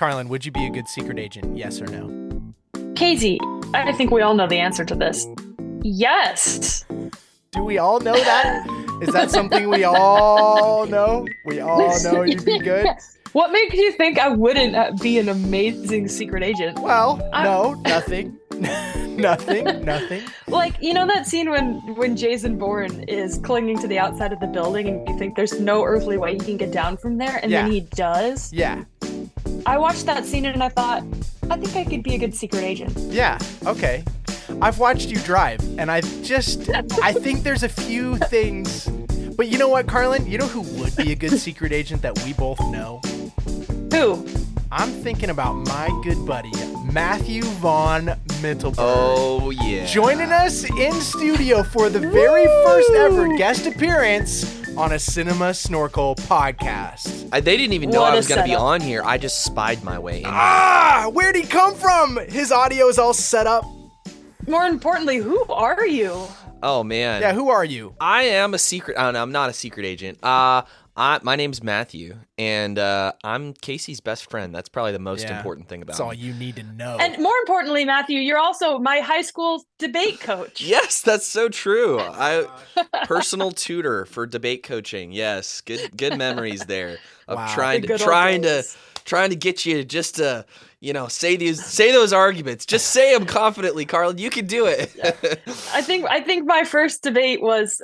Carlin, would you be a good secret agent? Yes or no? Casey, I think we all know the answer to this. Yes. Do we all know that? Is that something we all know? We all know you'd be good? What makes you think I wouldn't be an amazing secret agent? Well, no, nothing. Nothing. Like, you know that scene when Jason Bourne is clinging to the outside of the building and you think there's no earthly way he can get down from there, and then he does? Yeah. I watched that scene and I thought, I think I could be a good secret agent. Yeah, okay. I've watched you drive, and I think there's a few things. But you know what, Carlin? You know who would be a good secret agent that we both know? Who? I'm thinking about my good buddy, Matthew Vaughn Mittelberg. Oh, yeah. Joining us in studio for the very first ever guest appearance on a Cinema Snorkel podcast. They didn't even know What I a was going to be setup. on here. I just spied my way in. Where'd he come from? His audio is all set up. More importantly, who are you? Oh, man. Yeah, who are you? I am a secret... Oh, no, I'm not a secret agent. My name's Matthew, and I'm Casey's best friend. That's probably the most important thing about That's all me. you need to know. And more importantly, Matthew, you're also my high school debate coach. Yes, that's so true. I personal tutor for debate coaching. Yes, good memories there of Wow. trying The good old to get you just to say those arguments. Just say them confidently, Carlin. You can do it. I think my first debate was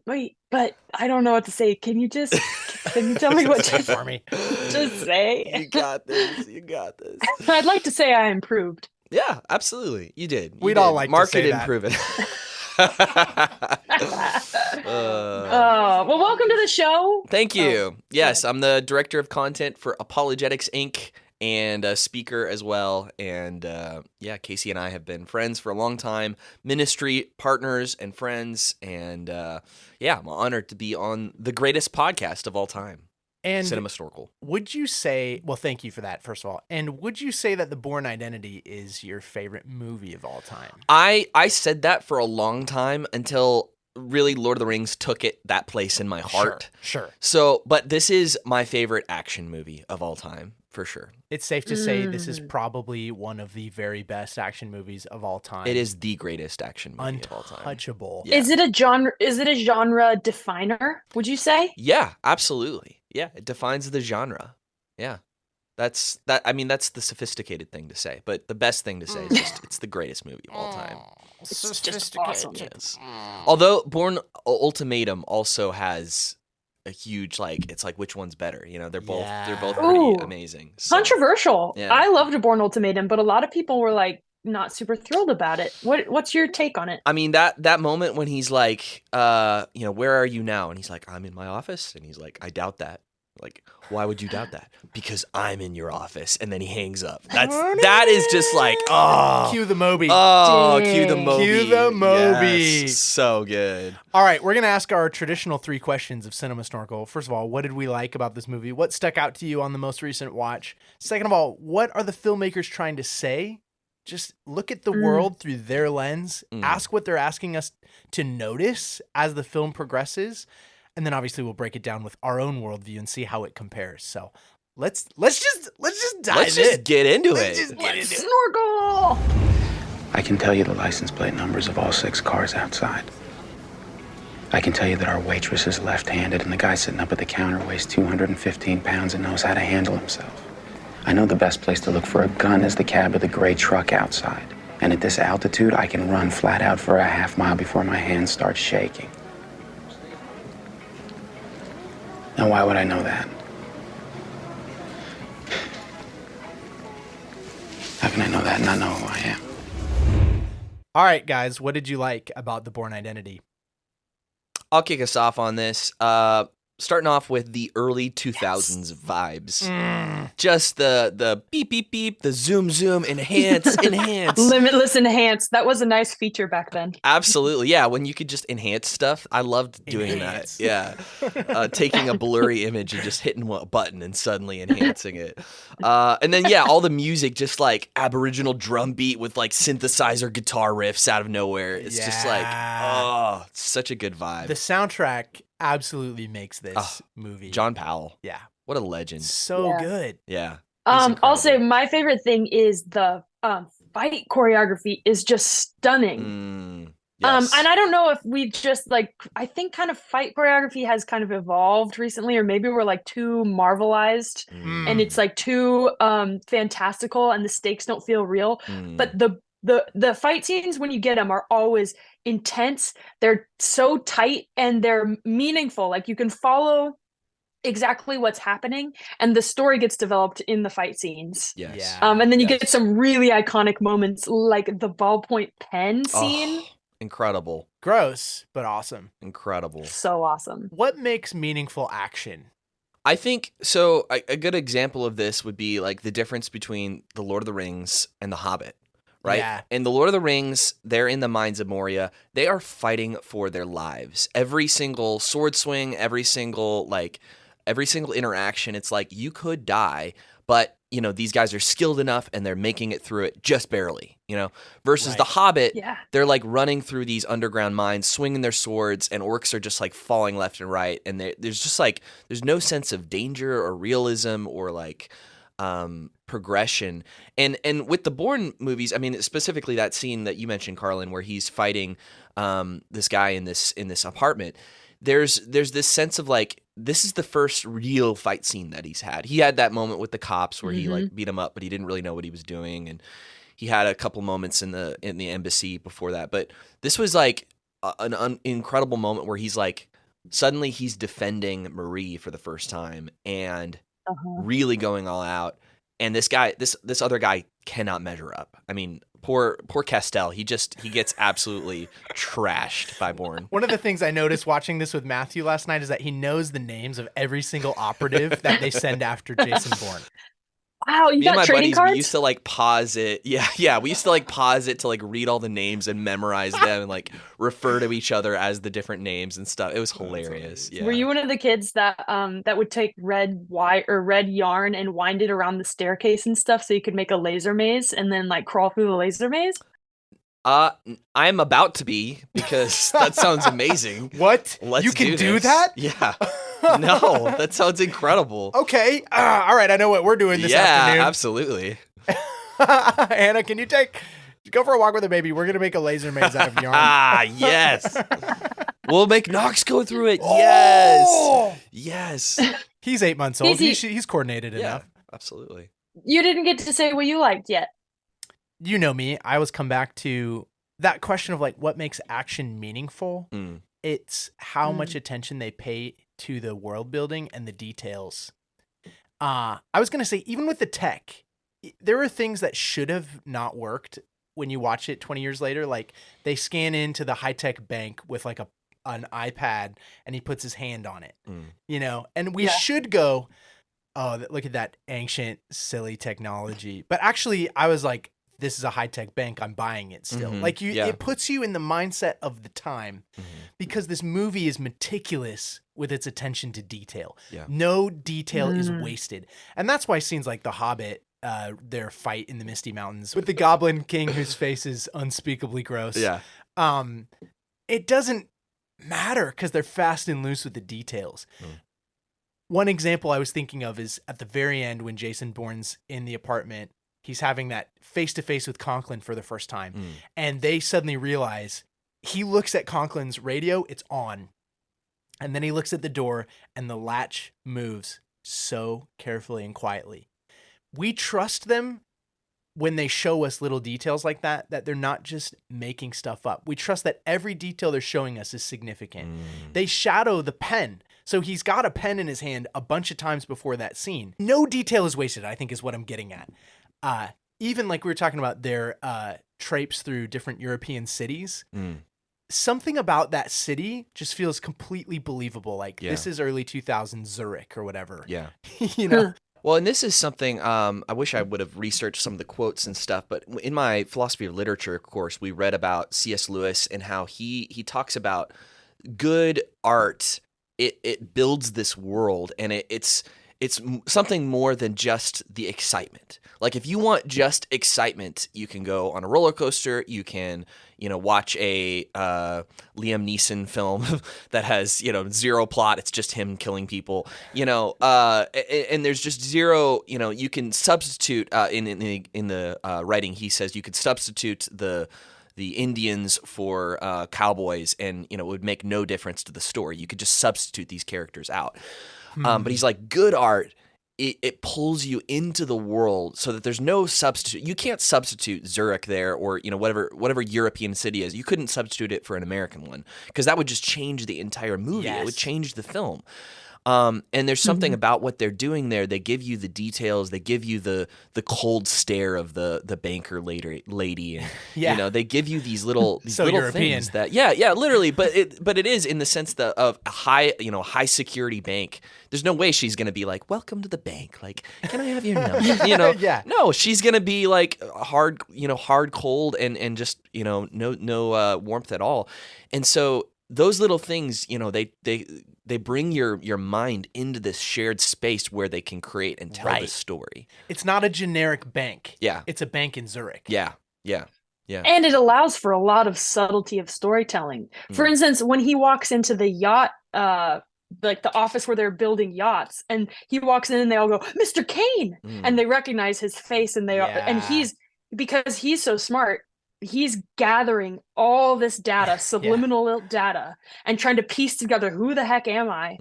wait, but I don't know what to say. Can you tell me what to for me? just say? You got this. You got this. I'd like to say I improved. Yeah, absolutely. You did. You We'd did. all like to Mark say it, that. improve it. Well, welcome to the show. Thank you. Oh, Yes, good. I'm the director of content for Apologetics Inc. and a speaker as well. And Casey and I have been friends for a long time, ministry partners and friends. And I'm honored to be on the greatest podcast of all time, And Cinema Snorkel. would you say, well, thank you for that, first of all. And would you say that The Bourne Identity is your favorite movie of all time? I said that for a long time until really Lord of the Rings took that place in my heart. Sure. So, but this is my favorite action movie of all time, for sure. It's safe to say this is probably one of the very best action movies of all time. It is the greatest action movie of all time. Untouchable. Yeah. Is it a genre definer, would you say? Yeah, absolutely. Yeah, it defines the genre. Yeah. That's the sophisticated thing to say, but the best thing to say is just it's the greatest movie of all time. It's just awesome. Yes. Although Bourne Ultimatum also has a huge it's like which one's better? They're both pretty Ooh. amazing. So, Controversial. Yeah. I loved Bourne Ultimatum, but a lot of people were like not super thrilled about it. What's your take on it? I mean that moment when he's like, where are you now? And he's like, I'm in my office, and he's like, I doubt that. Like, why would you doubt that? Because I'm in your office. And then he hangs up. That is just like, oh. Cue the Moby. Oh, Dang. cue the Moby. Cue the Moby. Yes, so good. All right, we're going to ask our traditional 3 questions of Cinema Snorkel. First of all, what did we like about this movie? What stuck out to you on the most recent watch? Second of all, what are the filmmakers trying to say? Just look at the world through their lens. Ask what they're asking us to notice as the film progresses. And then obviously we'll break it down with our own worldview and see how it compares. So let's just dive in. Let's just get into Let's it. just get into it. Snorkel! I can tell you the license plate numbers of all 6 cars outside. I can tell you that our waitress is left-handed and the guy sitting up at the counter weighs 215 pounds and knows how to handle himself. I know the best place to look for a gun is the cab of the gray truck outside. And at this altitude, I can run flat out for a half mile before my hands start shaking. Now, why would I know that? How can I know that and not know who I am? All right, guys, what did you like about The Bourne Identity? I'll kick us off on this. Starting off with the early 2000s vibes. Just the beep, beep, beep, the zoom, zoom, enhance. Limitless enhance. That was a nice feature back then. Absolutely. Yeah, when you could just enhance stuff. I loved doing Enhance. that. Yeah. Taking a blurry image and just hitting a button and suddenly enhancing it. And then, all the music, just like Aboriginal drum beat with like synthesizer guitar riffs out of nowhere. It's just like, such a good vibe. The soundtrack absolutely makes this movie. John Powell. Yeah. What a legend. So Yeah. good. Yeah. I'll say my favorite thing is the fight choreography is just stunning. Yes. And I don't know if we've just I think kind of fight choreography has kind of evolved recently, or maybe we're like too marvelized and it's like too fantastical and the stakes don't feel real. But the fight scenes when you get them are always intense. They're so tight and they're meaningful. Like you can follow exactly what's happening and the story gets developed in the fight scenes. Yes. And then you get some really iconic moments like the ballpoint pen scene. Incredible. Gross, but awesome. Incredible. So awesome. What makes meaningful action? I think so. A good example of this would be like the difference between The Lord of the Rings and The Hobbit, right? Yeah. In The Lord of the Rings, they're in the Mines of Moria. They are fighting for their lives. Every single sword swing, every single interaction, it's like you could die, but you know, these guys are skilled enough and they're making it through it just barely, you know, versus Right. The Hobbit, they're like running through these underground mines, swinging their swords, and orcs are just like falling left and right. And there's just like, there's no sense of danger or realism or like progression. And with the Bourne movies, I mean, specifically that scene that you mentioned, Carlin, where he's fighting this guy in this apartment, there's this sense of like, this is the first real fight scene that he's had. He had that moment with the cops where he like beat him up, but he didn't really know what he was doing, and he had a couple moments in the embassy before that. But this was like an incredible moment where he's like, suddenly he's defending Marie for the first time and really going all out. And this guy, this other guy cannot measure up. I mean, poor Castell. He gets absolutely trashed by Bourne. One of the things I noticed watching this with Matthew last night is that he knows the names of every single operative that they send after Jason Bourne. Wow, you Me and got my trading buddies, cards? we used to like pause it. Yeah. We used to like pause it to like read all the names and memorize them and like refer to each other as the different names and stuff. It was hilarious. Yeah. Were you one of the kids that would take red yarn and wind it around the staircase and stuff so you could make a laser maze and then like crawl through the laser maze? I'm about to be, because that sounds amazing. What? Let's you can do this. that? Yeah. No, that sounds incredible. Okay. All right. I know what we're doing this afternoon. Yeah, absolutely. Anna, can you go for a walk with a baby? We're going to make a laser maze out of yarn. Yes. We'll make Knox go through it. Oh! Yes. He's 8 months old. He's coordinated enough. Absolutely. You didn't get to say what you liked yet. You know me. I always come back to that question of like, what makes action meaningful? It's how much attention they pay to the world building and the details. I was going to say, even with the tech, there are things that should have not worked when you watch it 20 years later. Like they scan into the high-tech bank with like an iPad and he puts his hand on it, you know, and we should go, oh, look at that ancient, silly technology. But actually I was like, this is a high-tech bank. I'm buying it still. Like it puts you in the mindset of the time because this movie is meticulous with its attention to detail. Yeah. No detail is wasted. And that's why scenes like The Hobbit, their fight in the Misty Mountains with the Goblin King whose face is unspeakably gross. Yeah. It doesn't matter because they're fast and loose with the details. One example I was thinking of is at the very end when Jason Bourne's in the apartment. He's having that face-to-face with Conklin for the first time. And they suddenly realize he looks at Conklin's radio, it's on. And then he looks at the door and the latch moves so carefully and quietly. We trust them when they show us little details like that they're not just making stuff up. We trust that every detail they're showing us is significant. They shadow the pen. So he's got a pen in his hand a bunch of times before that scene. No detail is wasted, I think is what I'm getting at. Even like we were talking about their traipse through different European cities, something about that city just feels completely believable. Like this is early 2000s Zurich or whatever. Yeah. You know? Well, and this is something I wish I would have researched some of the quotes and stuff, but in my philosophy of literature course, we read about C.S. Lewis and how he talks about good art. It builds this world, and it's something more than just the excitement. Like if you want just excitement, you can go on a roller coaster, you can, watch a Liam Neeson film that has, zero plot. It's just him killing people, and there's just zero, you can substitute in the writing. He says you could substitute the Indians for cowboys, and it would make no difference to the story. You could just substitute these characters out. But he's like, good art, it pulls you into the world so that there's no substitute. You can't substitute Zurich there, or whatever European city is. You couldn't substitute it for an American one, because that would just change the entire movie. Yes. It would change the film. And there's something about what they're doing there. They give you the details. They give you the cold stare of the banker lady, and they give you these little European things that literally. But it is in the sense of a high security bank. There's no way she's gonna be like, "Welcome to the bank. Like, can I have your number?" Yeah. No, she's gonna be like hard cold, and just no warmth at all. And so those little things, they bring your mind into this shared space where they can create and tell the story. It's not a generic bank. Yeah. It's a bank in Zurich. Yeah. And it allows for a lot of subtlety of storytelling. For instance, when he walks into the yacht, like the office where they're building yachts, and he walks in and they all go, "Mr. Kane," and they recognize his face, and because he's so smart, he's gathering all this data, subliminal data, and trying to piece together, who the heck am I?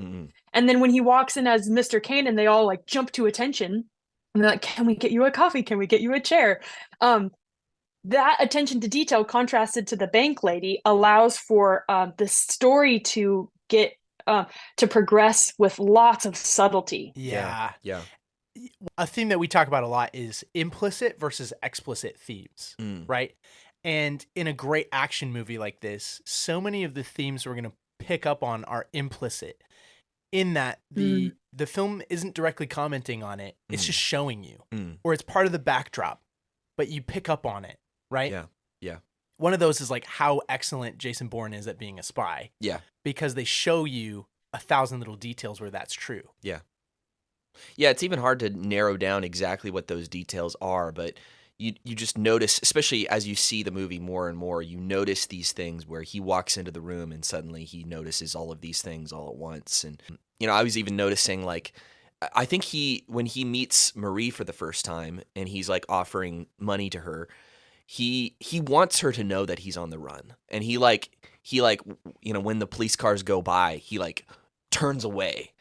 And then when he walks in as Mr. Kane, and they all like jump to attention, and they're like, "Can we get you a coffee? Can we get you a chair?" That attention to detail, contrasted to the bank lady, allows for the story to get to progress with lots of subtlety. Yeah. Yeah. A theme that we talk about a lot is implicit versus explicit themes, right? And in a great action movie like this, so many of the themes we're going to pick up on are implicit, in that the film isn't directly commenting on it. It's just showing you, or it's part of the backdrop, but you pick up on it, right? Yeah. One of those is like how excellent Jason Bourne is at being a spy. Yeah. Because they show you 1,000 little details where that's true. Yeah. Yeah, it's even hard to narrow down exactly what those details are, but you just notice, especially as you see the movie more and more, you notice these things where he walks into the room and suddenly he notices all of these things all at once. And, I was even noticing, like, I think when he meets Marie for the first time and he's like offering money to her, he wants her to know that he's on the run. And he when the police cars go by, he like turns away.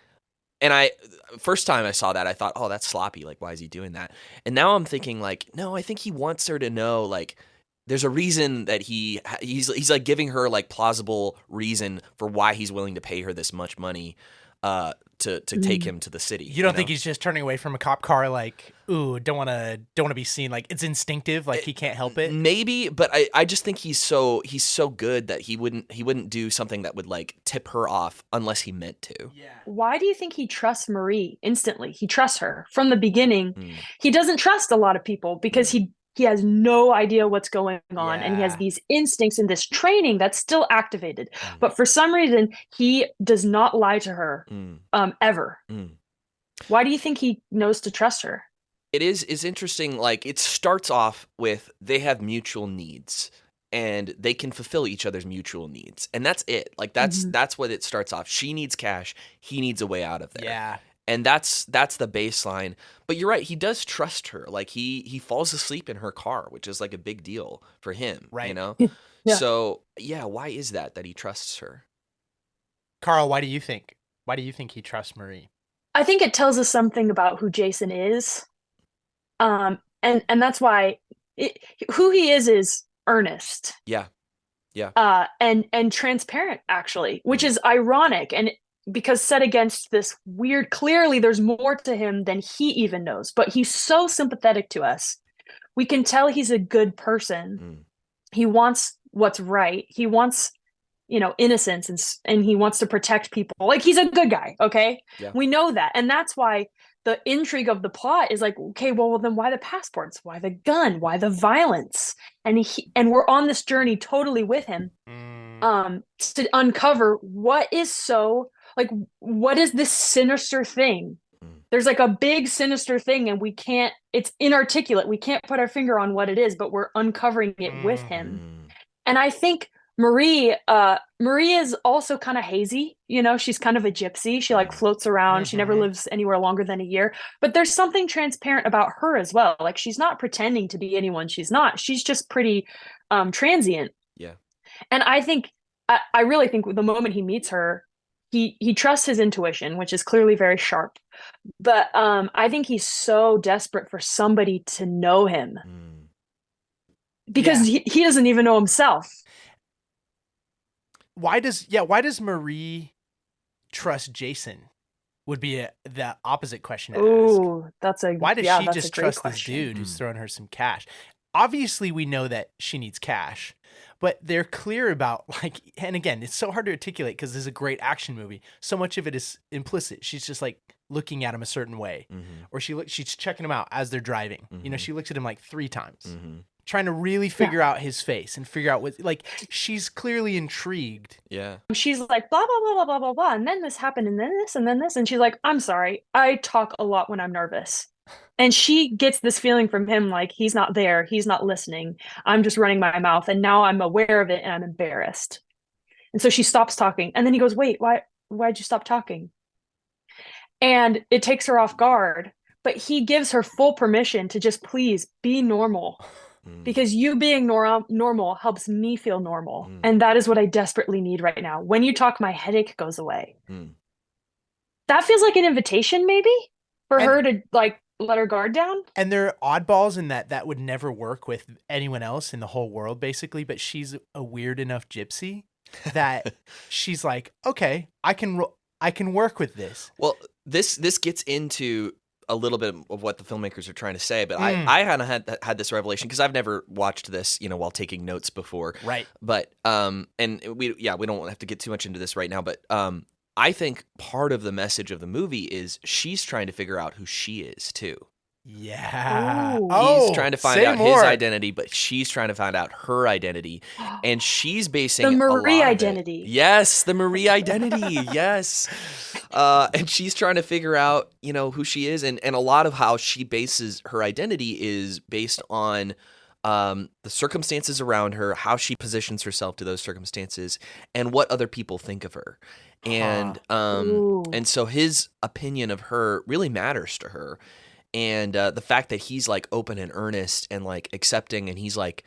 And first time I saw that, I thought, oh, that's sloppy. Like, why is he doing that? And now I'm thinking, like, no, I think he wants her to know, like, there's a reason that he's like giving her like plausible reason for why he's willing to pay her this much money to take him to the city. You don't think he's just turning away from a cop car like, ooh, don't want to be seen, like it's instinctive, like he can't help it? Maybe, but I just think he's so good that he wouldn't do something that would like tip her off unless he meant to. Yeah. Why do you think he trusts Marie instantly? He trusts her from the beginning. He doesn't trust a lot of people because he has no idea what's going on, and he has these instincts and this training that's still activated. But for some reason, he does not lie to her ever. Why do you think he knows to trust her? It's interesting. Like, it starts off with they have mutual needs and they can fulfill each other's mutual needs. And that's it. Like, that's what it starts off. She needs cash. He needs a way out of there. Yeah. And that's the baseline. But you're right, he does trust her. Like, he falls asleep in her car, which is like a big deal for him, right? Yeah. So, why is that he trusts her? Carl, why do you think he trusts Marie? I think it tells us something about who Jason is. And that's why who he is earnest. Yeah. And transparent, actually, which is ironic. And because set against this weird, clearly there's more to him than he even knows, but he's so sympathetic to us. We can tell he's a good person. He wants what's right. He wants, innocence, and he wants to protect people. Like, he's a good guy. Okay. Yeah. We know that. And that's why the intrigue of the plot is like, okay, well then why the passports? Why the gun? Why the violence? And we're on this journey totally with him, to uncover what is this sinister thing? There's like a big sinister thing, and it's inarticulate. We can't put our finger on what it is, but we're uncovering it with him. And I think Marie is also kind of hazy. She's kind of a gypsy. She like floats around. She never Mhm. lives anywhere longer than a year. But there's something transparent about her as well. Like she's not pretending to be anyone she's not. She's just pretty transient. Yeah. And I really think the moment he meets her, he trusts his intuition, which is clearly very sharp. But I think he's so desperate for somebody to know him because he doesn't even know himself. Why does Marie trust Jason? Would be the opposite question to ask. Ooh, Why does she that's just a great trust question. this dude who's throwing her some cash? Obviously, we know that she needs cash, but they're clear about like, and again, it's so hard to articulate because this is a great action movie. So much of it is implicit. She's just like looking at him a certain way, or she's checking him out as they're driving. She looks at him like 3 times, trying to really figure out his face and figure out what, like, she's clearly intrigued. Yeah. She's like, blah, blah, blah, blah, blah, blah, blah. And then this happened, and then this, and then this. And she's like, I'm sorry. I talk a lot when I'm nervous. And she gets this feeling from him like he's not there. He's not listening. I'm just running my mouth. And now I'm aware of it and I'm embarrassed. And so she stops talking. And then he goes, wait, why'd you stop talking? And it takes her off guard. But he gives her full permission to just please be normal. Because you being normal helps me feel normal. And that is what I desperately need right now. When you talk, my headache goes away. That feels like an invitation maybe for her to like let her guard down. And they're oddballs in that would never work with anyone else in the whole world, basically. But she's a weird enough gypsy that she's like, okay, I can work with this. Well, this gets into a little bit of what the filmmakers are trying to say, but I hadn't had this revelation because I've never watched this, while taking notes before. Right. But and we don't have to get too much into this right now, but I think part of the message of the movie is she's trying to figure out who she is too. Yeah. He's trying to find out his identity, but she's trying to find out her identity. And she's basing the Marie a lot identity. Of it. Yes, the Marie identity. Yes. And she's trying to figure out, who she is. And a lot of how she bases her identity is based on the circumstances around her, how she positions herself to those circumstances, and what other people think of her. And and so his opinion of her really matters to her. And the fact that he's like open and earnest and like accepting, and he's like,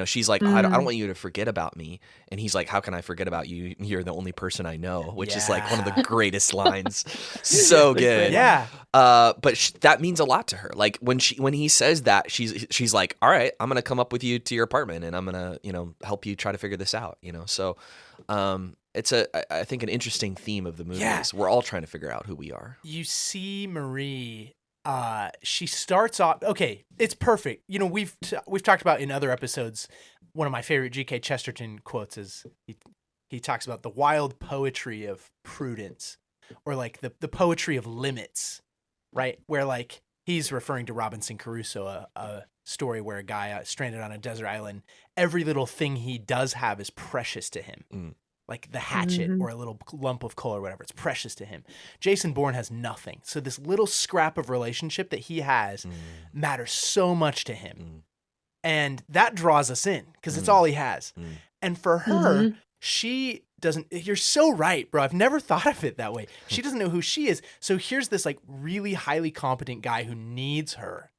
she's like, I don't want you to forget about me. And he's like, how can I forget about you? You're the only person I know, which is like one of the greatest lines. So good. Yeah. But that means a lot to her. Like when he says that, she's like, all right, I'm going to come up with you to your apartment and I'm going to, help you try to figure this out, So it's I think an interesting theme of the movie is we're all trying to figure out who we are. You see Marie, she starts off, okay, it's perfect. We've talked about in other episodes, one of my favorite G.K. Chesterton quotes is he talks about the wild poetry of prudence, or like the poetry of limits, right? Where like he's referring to Robinson Crusoe, a story where a guy stranded on a desert island, every little thing he does have is precious to him. Like the hatchet or a little lump of coal or whatever. It's precious to him. Jason Bourne has nothing. So this little scrap of relationship that he has matters so much to him. And that draws us in because it's all he has. And for her, she doesn't, you're so right, bro. I've never thought of it that way. She doesn't know who she is. So here's this like really highly competent guy who needs her.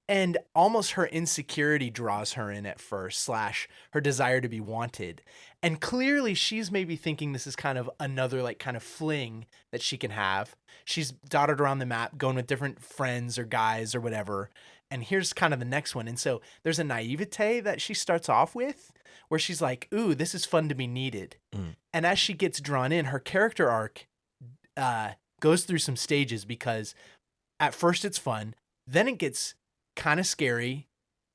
And almost her insecurity draws her in at first, / her desire to be wanted. And clearly she's maybe thinking this is kind of another like kind of fling that she can have. She's dotted around the map, going with different friends or guys or whatever. And here's kind of the next one. And so there's a naivete that she starts off with where she's like, ooh, this is fun to be needed. And as she gets drawn in, her character arc goes through some stages because at first it's fun. Then it gets kind of scary,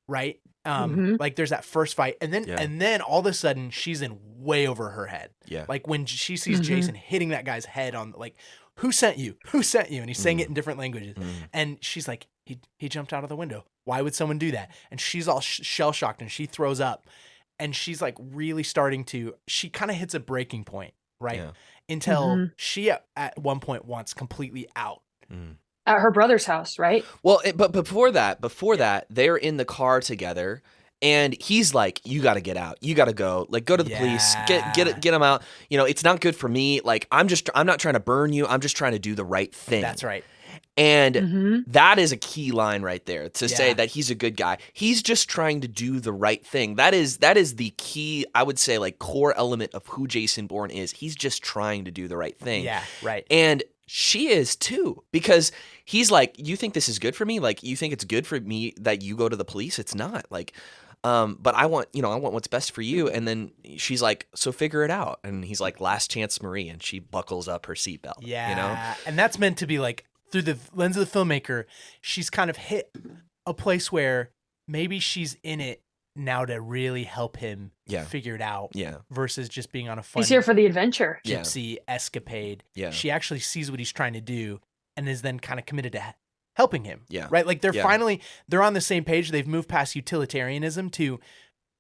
right? Like there's that first fight, and then all of a sudden she's in way over her head. Yeah. Like when she sees Jason hitting that guy's head on, like, who sent you? Who sent you? And he's saying it in different languages. And she's like, he jumped out of the window. Why would someone do that? And she's all shell shocked and she throws up, and she's like really starting to. She kind of hits a breaking point, right? Yeah. Until she at one point wants completely out. At her brother's house, right? Well, but before that, they're in the car together, And he's like, you got to get out. You got to go. Like, go to the police. Get him out. You know, it's not good for me. Like, I'm not trying to burn you. I'm just trying to do the right thing. That's right. And that is a key line right there to say that he's a good guy. He's just trying to do the right thing. That is the key, I would say, like, core element of who Jason Bourne is. He's just trying to do the right thing. Yeah, right. And she is too, because he's like, you think this is good for me? Like, you think it's good for me that you go to the police? It's not. Like, but I want what's best for you. And then she's like, so figure it out. And he's like, last chance, Marie. And she buckles up her seatbelt. Yeah. You know? And that's meant to be like, through the lens of the filmmaker, she's kind of hit a place where maybe she's in it now to really help him figure it out. Yeah. Versus just being on a fun He's here for the adventure. gypsy escapade. Yeah. She actually sees what he's trying to do and is then kind of committed to helping him. Yeah. Right? Like they're on the same page. They've moved past utilitarianism to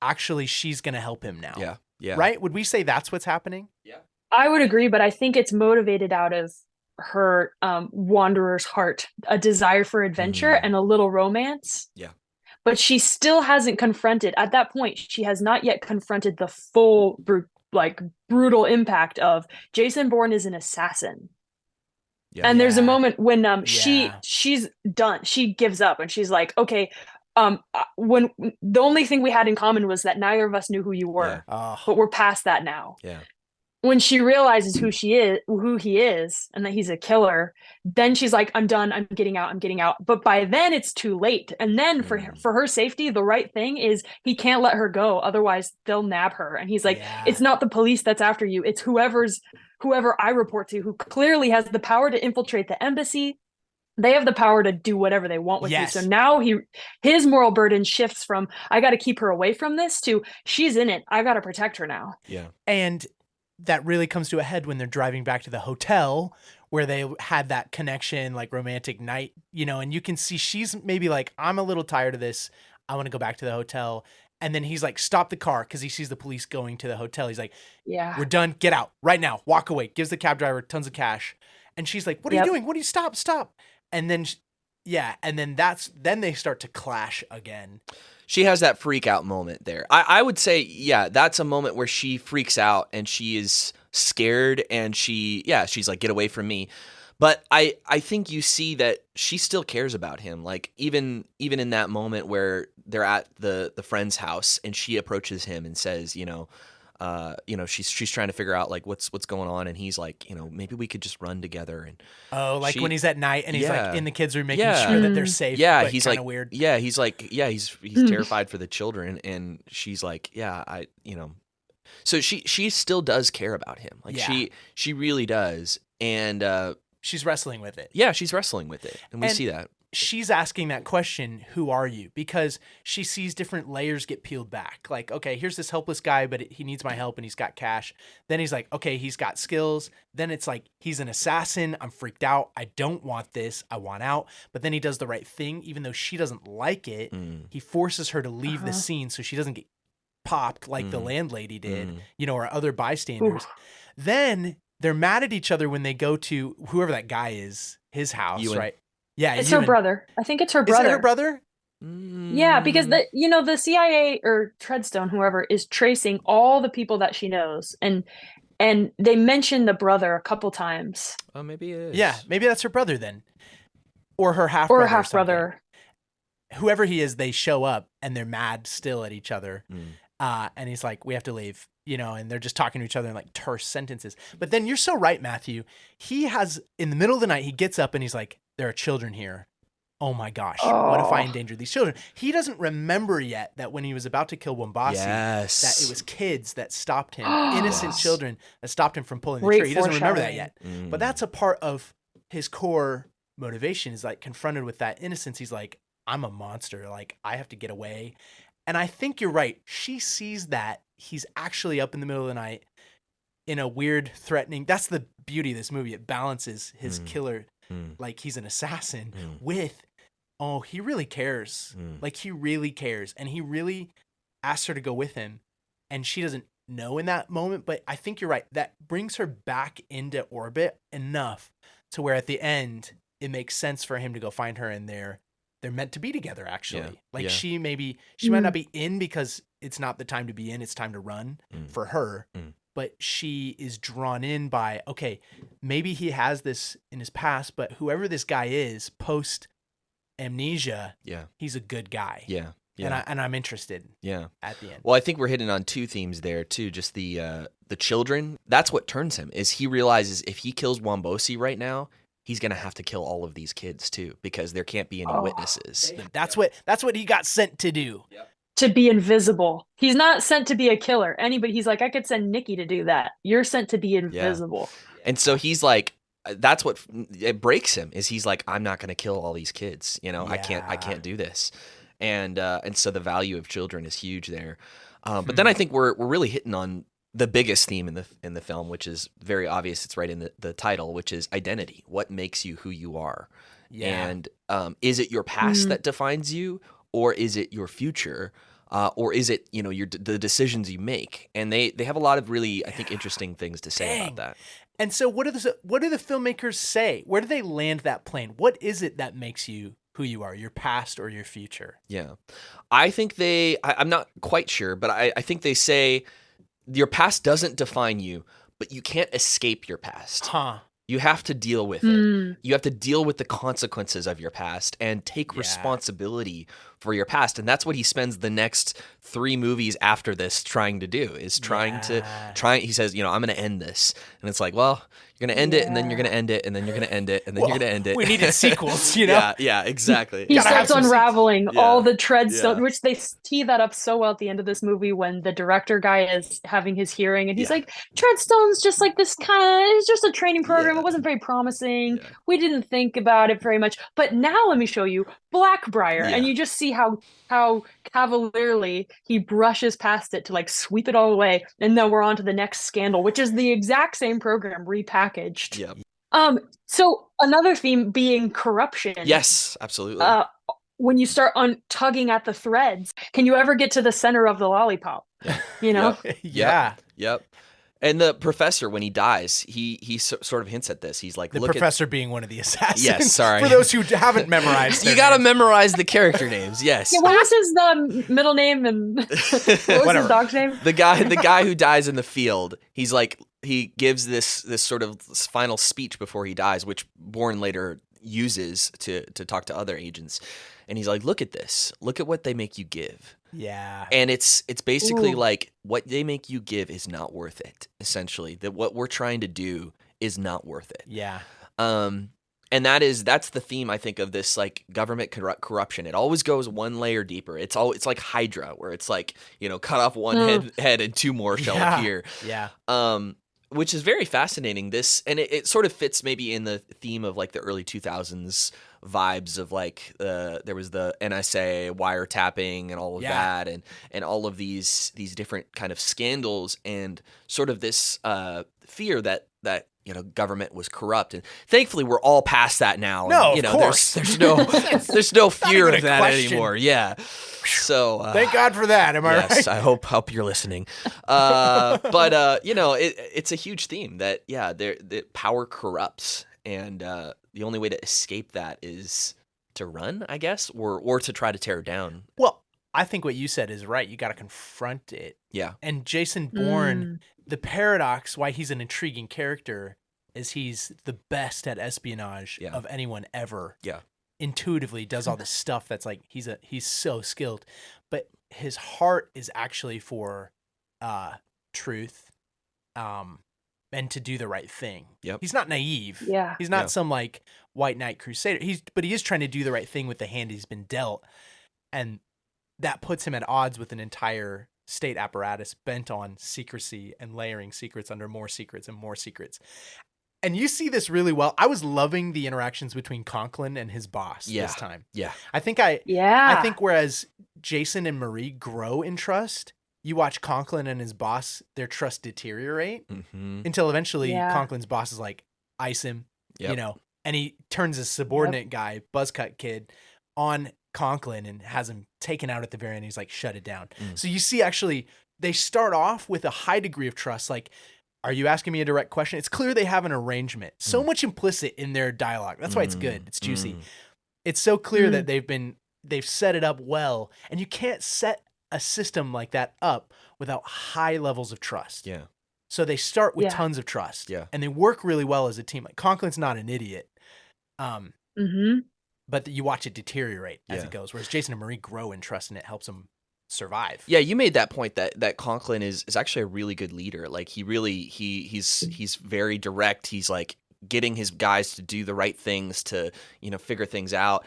actually she's going to help him now. Yeah. Yeah. Right? Would we say that's what's happening? Yeah. I would agree, but I think it's motivated out of her wanderer's heart, a desire for adventure and a little romance. Yeah. But she still hasn't confronted, at that point, she has not yet confronted the full, brutal impact of Jason Bourne is an assassin. Yeah. And there's a moment when she's done. She gives up and she's like, okay, when the only thing we had in common was that neither of us knew who you were, but we're past that now. Yeah. When she realizes who he is, and that he's a killer, then she's like, I'm done. I'm getting out. But by then it's too late. And then for her safety, the right thing is he can't let her go. Otherwise they'll nab her. And he's like, it's not the police that's after you. It's whoever I report to, who clearly has the power to infiltrate the embassy. They have the power to do whatever they want with you. So now his moral burden shifts from, I got to keep her away from this, to she's in it. I got to protect her now. Yeah. And that really comes to a head when they're driving back to the hotel where they had that connection, like romantic night, and you can see she's maybe like, I'm a little tired of this. I want to go back to the hotel. And then he's like, stop the car, because he sees the police going to the hotel. He's like, we're done. Get out right now. Walk away. Gives the cab driver tons of cash. And she's like, what are you doing? What are you stop? And then, and then they start to clash again. She has that freak out moment there. I would say, that's a moment where she freaks out and she is scared and she's like, get away from me. But I think you see that she still cares about him. Like even in that moment where they're at the friend's house and she approaches him and says, she's trying to figure out like what's going on, and he's like, maybe we could just run together. And when he's at night and he's like in the kids' room making sure that they're safe. Yeah, but he's like weird. Yeah, he's like, he's terrified for the children, and she's like, So she still does care about him. Like she really does, and she's wrestling with it. Yeah, she's wrestling with it, and we see that. She's asking that question, who are you? Because she sees different layers get peeled back. Like, okay, here's this helpless guy, but he needs my help and he's got cash. Then he's like, okay, he's got skills. Then it's like, he's an assassin. I'm freaked out. I don't want this. I want out. But then he does the right thing, even though she doesn't like it. He forces her to leave the scene so she doesn't get popped like the landlady did, or other bystanders. Then they're mad at each other when they go to whoever that guy is, his house, Ewan. right? Yeah, it's her brother. I think it's her brother. Is it her brother? Yeah, because the CIA or Treadstone, whoever, is tracing all the people that she knows, and they mention the brother a couple times. Oh, maybe it is. Yeah, maybe that's her brother then, or her half brother. Or half brother. Whoever he is, they show up and they're mad still at each other. And he's like, we have to leave, and they're just talking to each other in like terse sentences. But then you're so right, Matthew. He has, in the middle of the night, he gets up and he's like, there are children here. Oh my gosh. What if I endanger these children? He doesn't remember yet that when he was about to kill Wombasi, that it was kids that stopped him, innocent children that stopped him from pulling the trigger. He doesn't remember that yet. But that's a part of his core motivation, is like confronted with that innocence. He's like, I'm a monster. Like, I have to get away. And I think you're right. She sees that he's actually up in the middle of the night in a weird, threatening. That's the beauty of this movie. It balances his killer, like he's an assassin, with, he really cares. Like, he really cares. And he really asks her to go with him. And she doesn't know in that moment. But I think you're right. That brings her back into orbit enough to where at the end, it makes sense for him to go find her, and they're they're meant to be together, actually. Yeah, Like yeah. she might not be in because it's not the time to be in, it's time to run for her. But she is drawn in by, okay, maybe he has this in his past, but whoever this guy is post amnesia, he's a good guy. Yeah. Yeah. And I'm interested. Yeah. At the end. Well, I think we're hitting on two themes there too. Just the children. That's what turns him. Is he realizes if he kills Wombosi right now, he's gonna have to kill all of these kids too, because there can't be any witnesses. That's what he got sent to do. Yep. To be invisible. He's not sent to be a killer. Anybody, he's like, I could send Nikki to do that. You're sent to be invisible. And so he's like, that's what it breaks him. Is he's like, I'm not gonna kill all these kids. You know, I can't do this. And so the value of children is huge there. But then I think we're really hitting on the biggest theme in the film, which is very obvious. It's right in the title, which is identity. What makes you who you are? Yeah. And is it your past that defines you, or is it your future, or is it the decisions you make? And they have a lot of really, I think, interesting things to say about that. And so what do the filmmakers say? Where do they land that plane? What is it that makes you who you are, your past or your future? Yeah. I think I'm not quite sure, but I think they say your past doesn't define you, but you can't escape your past. You have to deal with it. You have to deal with the consequences of your past and take responsibility for your past. And that's what he spends the next 3 movies after this trying to do, is he says, I'm going to end this. And it's like, well, you're going to end it, and then you're going to end it, and then you're going to end it, and then you're going to end it. We needed sequels, you know? Yeah, exactly. He starts unraveling all the treadstones, which they tee that up so well at the end of this movie when the director guy is having his hearing, and he's like, treadstones just like this it's just a training program. It wasn't very promising. We didn't think about it very much. But now let me show you Blackbriar. And you just see how cavalierly he brushes past it to like sweep it all away, and then we're on to the next scandal, which is the exact same program repackaged. So another theme being corruption. Yes, absolutely. When you start tugging at the threads, can you ever get to the center of the lollipop? You know? Yep. And the professor, when he dies, he sort of hints at this. He's like, the professor being one of the assassins. Yes, sorry. For those who haven't memorized, you got to memorize the character names. Yes. Yeah, what was his middle name and what was his dog's name? The guy who dies in the field. He's like, he gives this sort of final speech before he dies, which Bourne later uses to talk to other agents. And he's like, look at this. Look at what they make you give. Yeah. And it's basically like, what they make you give is not worth it, essentially. That what we're trying to do is not worth it. Yeah. And that's the theme, I think, of this like government corruption. It always goes one layer deeper. It's like Hydra, where it's like, cut off one head and 2 more shall appear. Yeah. Which is very fascinating. And it sort of fits maybe in the theme of like the early 2000s vibes of like there was the NSA wiretapping and all of that, and all of these different kind of scandals, and sort of this fear that government was corrupt. And thankfully we're all past that now. No, and, of course. there's no fear of that anymore. Yeah. So thank God for that. Am I right? Yes, I hope you're listening. But it's a huge theme that that power corrupts, and the only way to escape that is to run, I guess, or to try to tear it down. Well, I think what you said is right. You got to confront it. Yeah. And Jason Bourne, the paradox why he's an intriguing character is he's the best at espionage of anyone ever. Yeah. Intuitively does all this stuff that's like he's so skilled, but his heart is actually for truth, and to do the right thing. Yep. He's not naive. Yeah. He's not some like white knight crusader. But he is trying to do the right thing with the hand he's been dealt, and that puts him at odds with an entire state apparatus bent on secrecy and layering secrets under more secrets and more secrets. And you see this really well. I was loving the interactions between Conklin and his boss this time. Yeah. I think whereas Jason and Marie grow in trust, you watch Conklin and his boss, their trust deteriorate until eventually Conklin's boss is like, ice him, and he turns his subordinate guy, buzzcut kid, on Conklin and has him taken out at the very end. He's like, shut it down. So you see, actually, they start off with a high degree of trust. Like, are you asking me a direct question? It's clear they have an arrangement. So much implicit in their dialogue. That's why it's good. It's juicy. It's so clear that they've set it up well, and you can't set a system like that up without high levels of trust. Yeah. So they start with tons of trust. Yeah. And they work really well as a team. Like Conklin's not an idiot. But you watch it deteriorate as it goes, whereas Jason and Marie grow in trust, and it helps them survive. Yeah, you made that point that Conklin is actually a really good leader. Like he's very direct. He's like getting his guys to do the right things to, figure things out.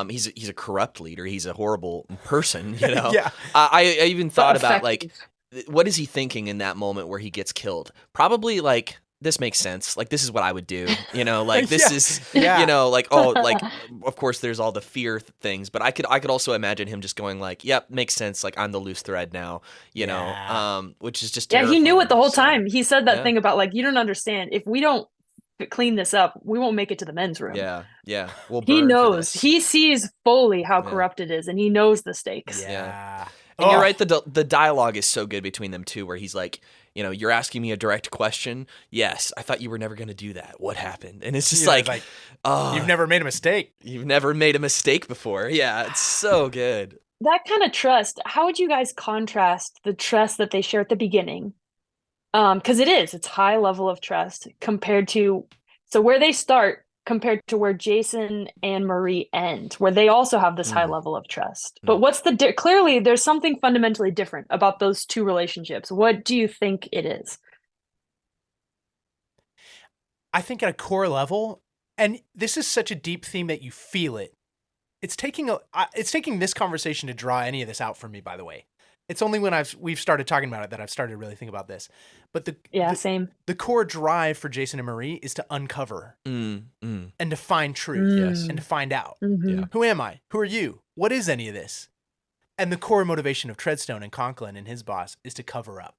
He's a corrupt leader. He's a horrible person, Yeah. I even thought about effective. like, what is he thinking in that moment where he gets killed? Probably like, this makes sense. Like, this is what I would do, like this is, like, oh, like, of course there's all the fear things, but I could also imagine him just going like, yep, makes sense. Like, I'm the loose thread now, which is just, he knew it the whole terrifying. time. He said that thing about like, you don't understand. If we don't clean this up, we won't make it to the men's room. Yeah. We'll He burn for knows. this. He sees fully how corrupt it is, and he knows the stakes. Yeah. And you're right. The dialogue is so good between them too, where he's like, you're asking me a direct question. Yes, I thought you were never going to do that. What happened? And it's just you've never made a mistake. You've never made a mistake before. Yeah, it's so good. That kind of trust. How would you guys contrast the trust that they share at the beginning? Because it's high level of trust compared to where they start compared to where Jason and Marie end, where they also have this high level of trust. But what's clearly there's something fundamentally different about those two relationships. What do you think it is? I think at a core level, and this is such a deep theme that you feel it. It's taking this conversation to draw any of this out for me, by the way. It's only when we've started talking about it that I've started to really think about this. But same. The core drive for Jason and Marie is to uncover and to find truth and to find out. Mm-hmm. Who am I? Who are you? What is any of this? And the core motivation of Treadstone and Conklin and his boss is to cover up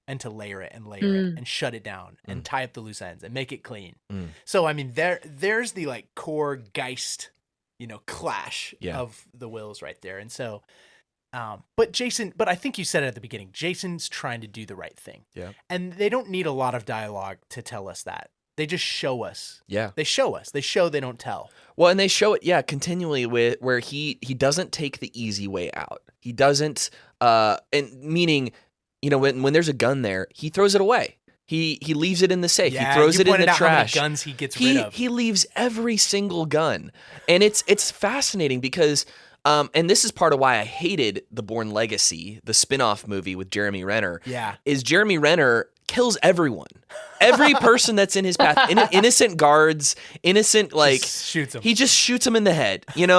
and to layer it and and shut it down and tie up the loose ends and make it clean. So, I mean, there's the like core Geist, clash of the wills right there. And so, but I think you said it at the beginning, Jason's trying to do the right thing. Yeah. And they don't need a lot of dialogue to tell us that. They just show us. Yeah. They show us. They show, they don't tell. Well, and they show it, continually with where he doesn't take the easy way out. He doesn't, and meaning, when there's a gun there, he throws it away. He leaves it in the safe. Yeah, he throws it in the trash. How many guns he gets rid of. He leaves every single gun, and it's fascinating because. And this is part of why I hated the Bourne Legacy, the spin-off movie with Jeremy Renner. Yeah. Is Jeremy Renner kills everyone. Every person that's in his path. Innocent guards, innocent, like... Just shoots him. He just shoots him in the head. And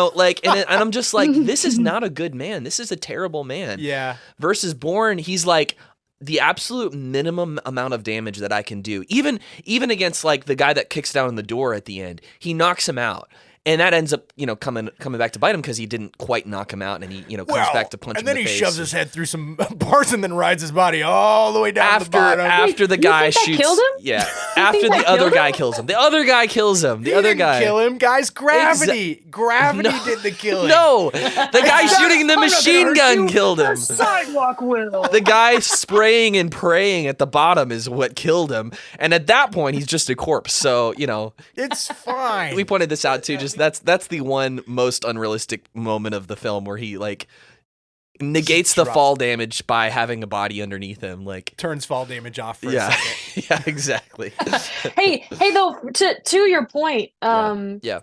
I'm just like, this is not a good man. This is a terrible man. Yeah. Versus Bourne, he's like... the absolute minimum amount of damage that I can do. Even against like the guy that kicks down the door at the end, he knocks him out. And that ends up, coming back to bite him because he didn't quite knock him out, and he, comes back to punch him in the face. And then he shoves his head through some bars and then rides his body all the way down to the bottom. After the guy you think shoots, that killed him? Yeah. After the other guy kills him, the other guy kills him. The other guy kill him, guys. Gravity did the killing. No, the guy shooting the machine gun killed him. The sidewalk will. The guy spraying and praying at the bottom is what killed him, and at that point, he's just a corpse. So it's fine. We pointed this out too. Just that's the one most unrealistic moment of the film where he like negates the fall damage by having a body underneath him, like turns fall damage off for a second. Yeah, exactly. hey though, to your point, yeah.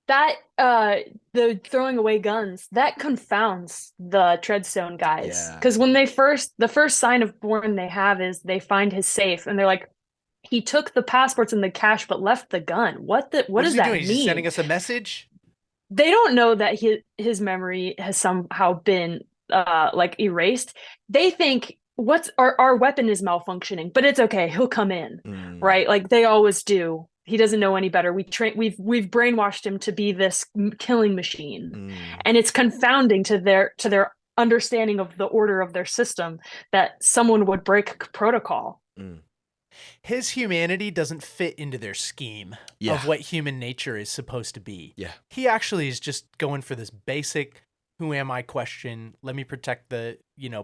that the throwing away guns, that confounds the Treadstone guys, because when the first sign of Bourne they have is they find his safe and they're like, he took the passports and the cash but left the gun. What does that mean? He's just sending us a message. They don't know that his memory has somehow been like erased. They think our weapon is malfunctioning, but it's okay. He'll come in, right? Like they always do. He doesn't know any better. We've brainwashed him to be this killing machine, and it's confounding to their understanding of the order of their system that someone would break protocol. His humanity doesn't fit into their scheme of what human nature is supposed to be. Yeah. He actually is just going for this basic who am I question. Let me protect the,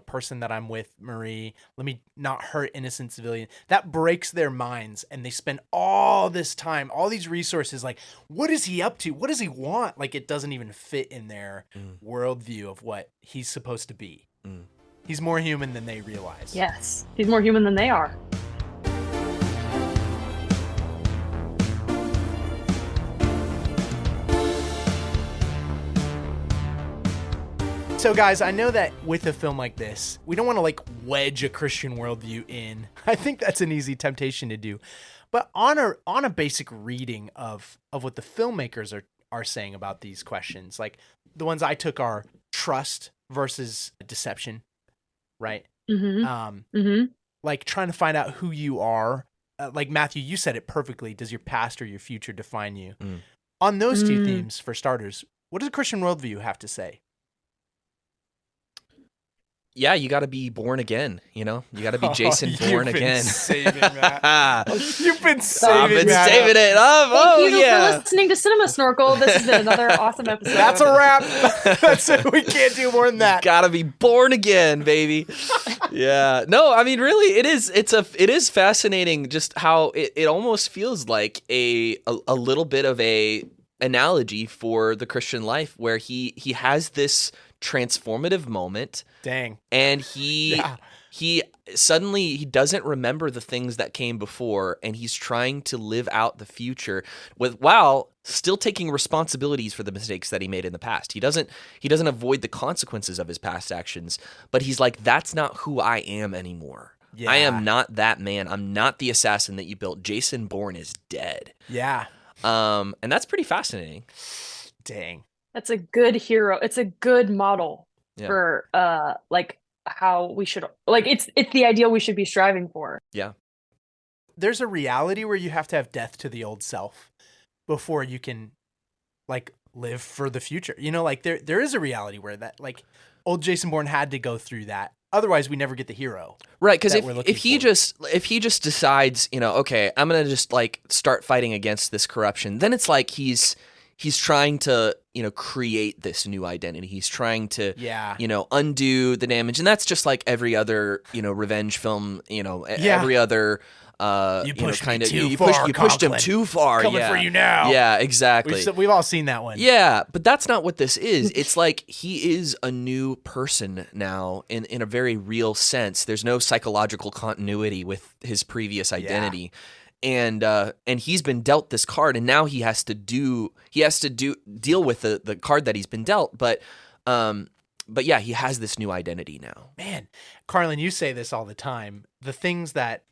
person that I'm with, Marie. Let me not hurt innocent civilian. That breaks their minds. And they spend all this time, all these resources. Like, what is he up to? What does he want? Like, it doesn't even fit in their worldview of what he's supposed to be. He's more human than they realize. Yes. He's more human than they are. So guys, I know that with a film like this, we don't want to like wedge a Christian worldview in. I think that's an easy temptation to do. But on a basic reading of what the filmmakers are saying about these questions, like the ones I took are trust versus deception, right? Like trying to find out who you are. Like Matthew, you said it perfectly. Does your past or your future define you? On those two themes, for starters, what does a Christian worldview have to say? Yeah, you got to be born again. You got to be Jason born again. Saving that. You've been saving I've been that saving it up. Thank you for listening to Cinema Snorkel. This has been another awesome episode. That's a wrap. That's it. We can't do more than that. Got to be born again, baby. Yeah. No, I mean, really, it is fascinating just how it almost feels like a little bit of a analogy for the Christian life, where he has this transformative moment. Dang. And he suddenly he doesn't remember the things that came before, and he's trying to live out the future while still taking responsibilities for the mistakes that he made in the past. He doesn't avoid the consequences of his past actions, but he's like, that's not who I am anymore. Yeah. I am not that man. I'm not the assassin that you built. Jason Bourne is dead. Yeah. And that's pretty fascinating. Dang. That's a good hero. It's a good model for like how we should, like, it's the ideal we should be striving for. Yeah. There's a reality where you have to have death to the old self before you can like live for the future. Like there is a reality where that, like, old Jason Bourne had to go through that. Otherwise we never get the hero. Right, because if he just decides, okay, I'm going to just like start fighting against this corruption, then it's like he's trying to, create this new identity. He's trying to, undo the damage. And that's just like every other, revenge film, every other, you pushed him too far. Coming for you now. Yeah, exactly. We've all seen that one. Yeah, but that's not what this is. It's like he is a new person now in a very real sense. There's no psychological continuity with his previous identity. Yeah. And he's been dealt this card, and now he has to deal with the card that he's been dealt. But yeah, he has this new identity now. Man, Carlin, you say this all the time. The things that,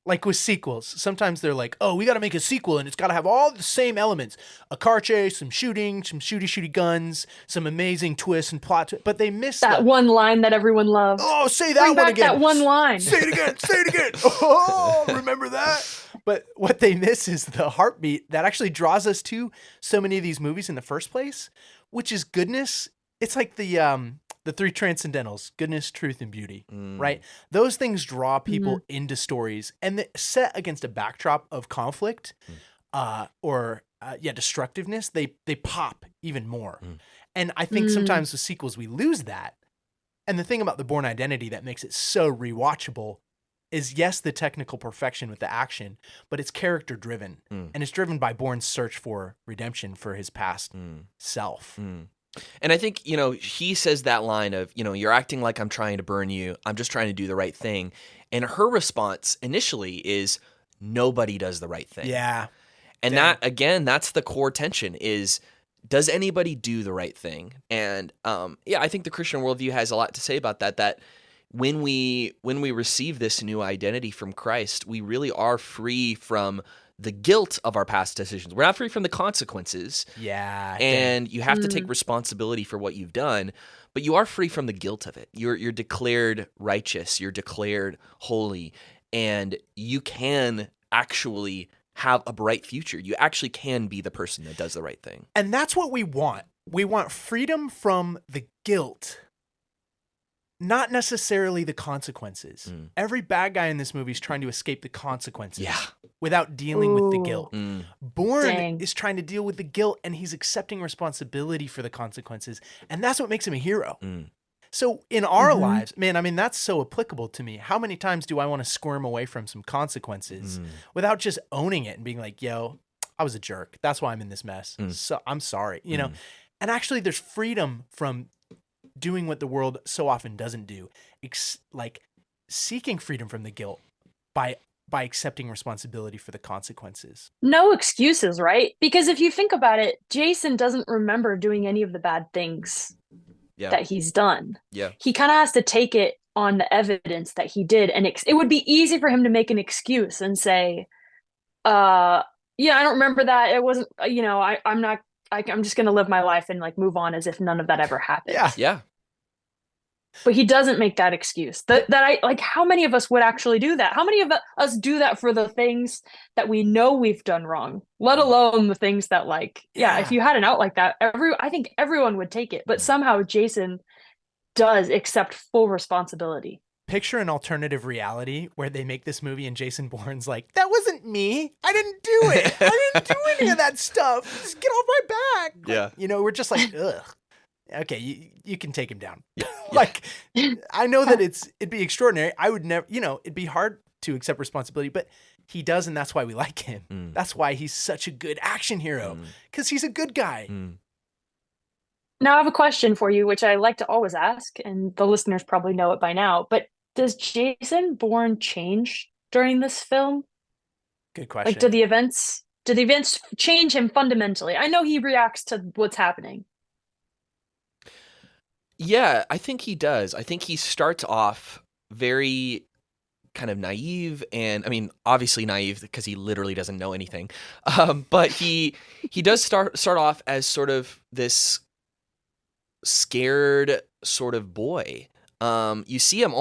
like with sequels, sometimes they're like, oh, we got to make a sequel, and it's got to have all the same elements: a car chase, some shooting, some shooty guns, some amazing twists and plot. But they miss that one line that everyone loves. Oh, say that one again. That one line. Say it again. Say it again. Oh, remember that? But what they miss is the heartbeat that actually draws us to so many of these movies in the first place, which is goodness. It's like the three transcendentals: goodness, truth, and beauty, right? Those things draw people into stories, and set against a backdrop of conflict or destructiveness, they pop even more. And I think sometimes with sequels, we lose that. And the thing about the Bourne Identity that makes it so rewatchable is, yes, the technical perfection with the action, but it's character driven, and it's driven by Bourne's search for redemption for his past self. And I think, he says that line of, you're acting like I'm trying to burn you. I'm just trying to do the right thing. And her response initially is, nobody does the right thing. Yeah. And that, again, that's the core tension is, does anybody do the right thing? And I think the Christian worldview has a lot to say about that when we receive this new identity from Christ, we really are free from the guilt of our past decisions. We're not free from the consequences. Yeah. And you have to take responsibility for what you've done, but you are free from the guilt of it. You're declared righteous, you're declared holy, and you can actually have a bright future. You actually can be the person that does the right thing. And that's what we want. We want freedom from the guilt. not necessarily the consequences. Mm. Every bad guy in this movie is trying to escape the consequences Yeah. without dealing with the Ooh. guilt. Mm. Bourne Dang. is trying to deal with the guilt, and he's accepting responsibility for the consequences. And that's what makes him a hero. Mm. So in our Mhm. lives, man, I mean, that's so applicable to me. How many times do I want to squirm away from some consequences Mm. without just owning it and being like, yo, I was a jerk. That's why I'm in this mess. Mm. So I'm sorry, you know? Mm. And actually there's freedom from doing what the world so often doesn't do. Like seeking freedom from the guilt by accepting responsibility for the consequences. No excuses, right? Because if you think about it, Jason doesn't remember doing any of the bad things Yeah. that he's done. Yeah. He kind of has to take it on the evidence that he did. And it would be easy for him to make an excuse and say, yeah, I don't remember that. It wasn't, I'm just going to live my life and like move on as if none of that ever happened. Yeah. Yeah. But he doesn't make that excuse. That I like. How many of us would actually do that? How many of us do that for the things that we know we've done wrong? Let alone the things that, like, yeah, if you had an out like that, I think everyone would take it. But somehow Jason does accept full responsibility. Picture an alternative reality where they make this movie and Jason Bourne's like, that wasn't me. I didn't do it. I didn't do any of that stuff. Just get off my back. Yeah. Like, you know, we're just like, ugh. Okay, you can take him down. Like, I know that it'd be extraordinary. I would never, it'd be hard to accept responsibility, but he does, and that's why we like him. Mm. That's why he's such a good action hero, because he's a good guy. Mm. Now I have a question for you, which I like to always ask, and the listeners probably know it by now, but does Jason Bourne change during this film? Good question. Like, do the events change him fundamentally? I know he reacts to what's happening. Yeah, I think he does. I think he starts off very kind of naive, and I mean, obviously naive because he literally doesn't know anything. But he does start off as sort of this scared sort of boy. You see him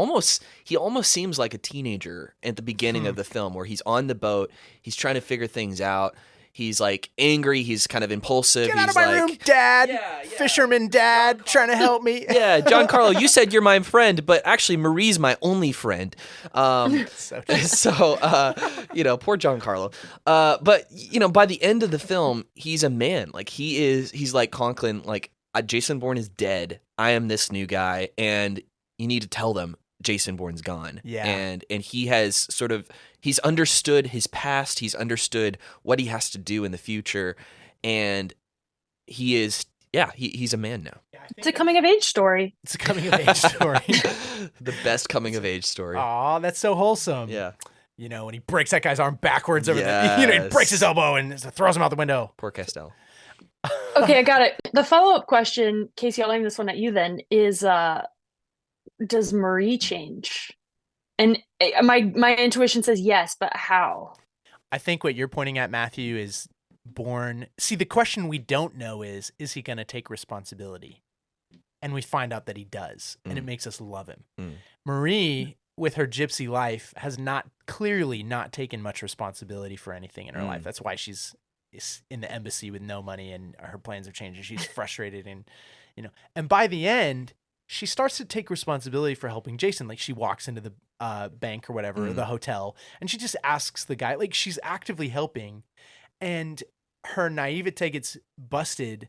he almost seems like a teenager at the beginning of the film, where he's on the boat, he's trying to figure things out. He's like angry. He's kind of impulsive. Get he's out of my room, Dad. Yeah. Fisherman Dad, trying to help me. Yeah, Giancarlo, you said you're my friend, but actually Marie's my only friend. So true. So, poor Giancarlo. But, by the end of the film, he's a man. Like, he's like Conklin, like, Jason Bourne is dead. I am this new guy, and you need to tell them Jason Bourne's gone. Yeah. And he has he's understood his past. He's understood what he has to do in the future. And he's a man now. It's a coming of age story. It's a coming of age story. The best coming of age story. Aw, that's so wholesome. Yeah. When he breaks that guy's arm backwards over he Yes. breaks his elbow and throws him out the window. Poor Castell. Okay, I got it. The follow-up question, Casey, I'll aim this one at you then, is does Marie change? And my intuition says yes, but how? I think what you're pointing at, Matthew, is Bourne. See, the question we don't know is he going to take responsibility? And we find out that he does, and it makes us love him. Marie, with her gypsy life, has clearly not taken much responsibility for anything in her life. That's why she's in the embassy with no money, and her plans have changed, and she's frustrated, and and by the end, she starts to take responsibility for helping Jason. Like, she walks into the bank or whatever, or the hotel, and she just asks the guy, like, she's actively helping, and her naivete gets busted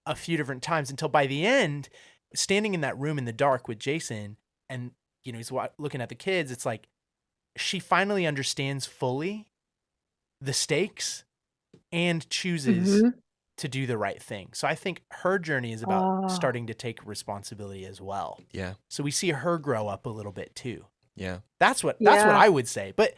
a few different times until by the end, standing in that room in the dark with Jason, and he's looking at the kids, it's like she finally understands fully the stakes and chooses to do the right thing. So I think her journey is about starting to take responsibility as well. Yeah. So we see her grow up a little bit too. Yeah. That's what I would say. But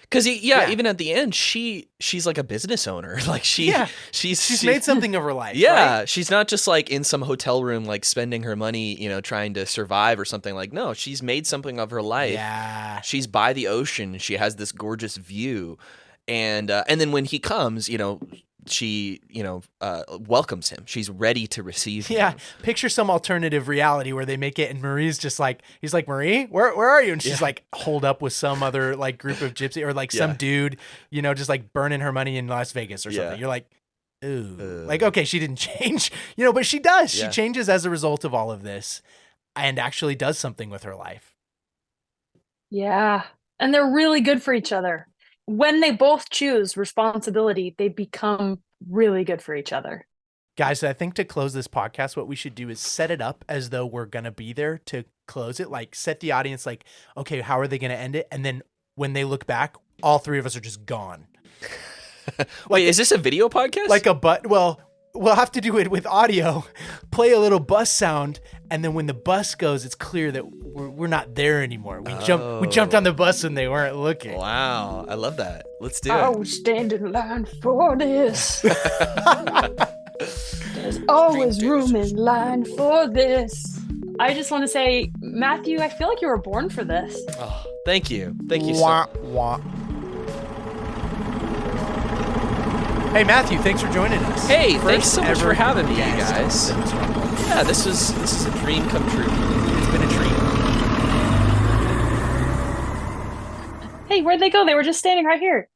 because even at the end, she's like a business owner. Like she's made something of her life. Yeah, right? She's not just like in some hotel room, like spending her money, trying to survive or something. Like, no, she's made something of her life. Yeah, she's by the ocean. She has this gorgeous view, and then when he comes, she welcomes him. She's ready to receive him. Yeah, picture some alternative reality where they make it and Marie's just like, he's like, Marie, where are you? And she's like holed up with some other like group of gypsy, or like some dude, just like burning her money in Las Vegas or something. You're like, ooh, like, okay, she didn't change, but she does. She changes as a result of all of this. and actually does something with her life. Yeah. And they're really good for each other. When they both choose responsibility, they become really good for each other. Guys, I think to close this podcast, what we should do is set it up as though we're going to be there to close it. Like, set the audience like, okay, how are they going to end it? And then when they look back, all three of us are just gone. Wait, is this a video podcast? Like well, we'll have to do it with audio, play a little bus sound, and then when the bus goes, it's clear that we're not there anymore. We jumped on the bus when they weren't looking. Wow, I love that. Let's do I it. was standing in line for this. There's always room in line for this. I just want to say, Matthew, I feel like you were born for this. Oh, thank you. Thank you Wah, so wah. Hey, Matthew, thanks for joining us. Hey, thanks First so much for ever having me, you guest on guys. Cinema Snarkle. Yeah, this is a dream come true. It's been a dream. Hey, where'd they go? They were just standing right here.